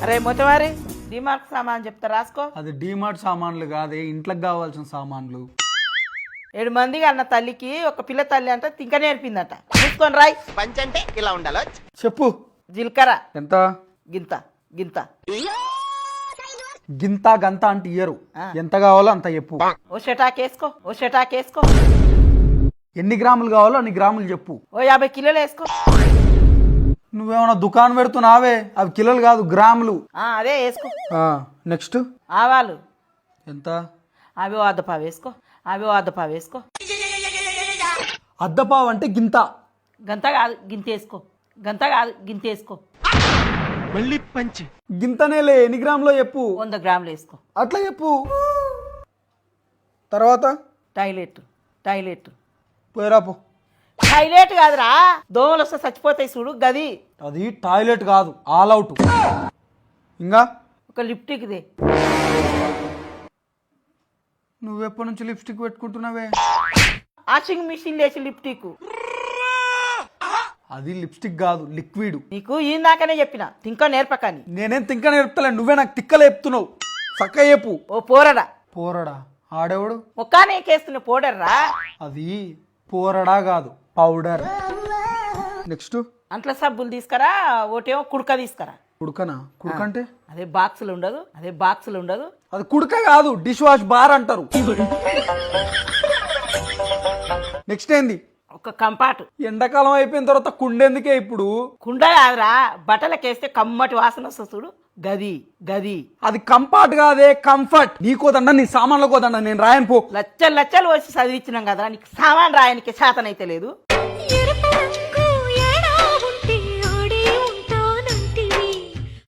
అరే మొత్తవారి డిమార్ట్ సామాన్ చెప్తా రాసుకో. అది డీమార్ట్ సామాన్లు కాదే, ఇంట్లోకి కావాల్సిన సామాన్లు. 7 మందికి అన్న తల్లికి ఒక పిల్ల తల్లి అంటే తింక నేర్పిందట. చూసుకొని రాయ్. పంచ్ అంటే ఇలా ఉండాలో. చెప్పు. జీలకర్ర ఎంత? గింత గింత. గింత గంత అంటే ఇయ్యరు, ఎంత కావాలో అంత చెప్పు. ఓ షటాకేసుకో, ఓ షటాకేసుకో. ఎన్ని గ్రాములు కావాలో అన్ని గ్రాములు చెప్పు. ఓ 50 కిలోలు వేసుకో. నువ్వేమన్నా దుకాణం పెడుతున్నావే, అవి కిలోలు కాదు గ్రాములు. అదే వేసుకో. నెక్స్ట్ ఆవాలు ఎంత? అవి ఓ అద్దపావు వేసుకో, అవి ఓ అద్దపావు వేసుకో. అద్దపావు అంటే గింత. గంత కాదు గింత వేసుకో, గంత కాదు గింత వేసుకో. మళ్ళీ పంచ్. గింతనేలే, ఎన్ని గ్రాములో చెప్పు. 100 గ్రాములు వేసుకో. అట్లా చెప్పు. తర్వాత టాయిలెట్ టాయిలెట్ పోయిరాపు. టాయిలెట్ కాదురా, దోమలు వస్తే చచ్చిపోతాయి చూడు గది. అది టాయిలెట్ కాదు, ఆల్ అవుట్. ఇంకా ఒక లిప్టిక్ దే. నువ్వెప్పటి నుంచి లిప్స్టిక్ పెట్టుకుంటున్నావే? వాషింగ్ మిషన్ లేచి లిప్టిక్. అది లిప్స్టిక్ కాదు, లిక్విడ్. నీకు ఇందాకనే చెప్పిన తింక నేర్పకని. నేనేం తింక నేర్పుతలే, నువ్వే నాకు తిక్కలు చెప్తున్నావు. చక్క చెప్పు. ఓ పోరడా. పోరడా? ఆడేవాడు? ముఖానే కేస్తున్న పౌడర్రా. అది పోరడా కాదు, పౌడర్. నెక్స్ట్ అంట్ల సబ్బులు తీసుకురా, ఒకటేమో కుడక తీసుకురా. కుడుకనా? కుడుక అంటే అదే బాక్సులు ఉండదు, అదే బాక్సులు ఉండదు. అది కుడుక కాదు, డిష్ వాష్ బార్ అంటారు. నెక్స్ట్ ఏంది? ఒక కంపాటు. ఎండాకాలం అయిపోయిన తర్వాత కుండెందుకే ఇప్పుడు? కుండ కాదురా, బట్టలకేస్తే కమ్మటి వాసన వస్తుంది చూడు గది గది. అది కంఫర్ట్ కాదే, కంఫర్ట్. నీకోదండ, నీ సామాన్లు కోదండ, నేను రాయను పో. లచ్చలు లచ్చలు వచ్చి చదివించినాం కదా, నీకు సామాన్ రాయనికి శాతనైతే లేదు.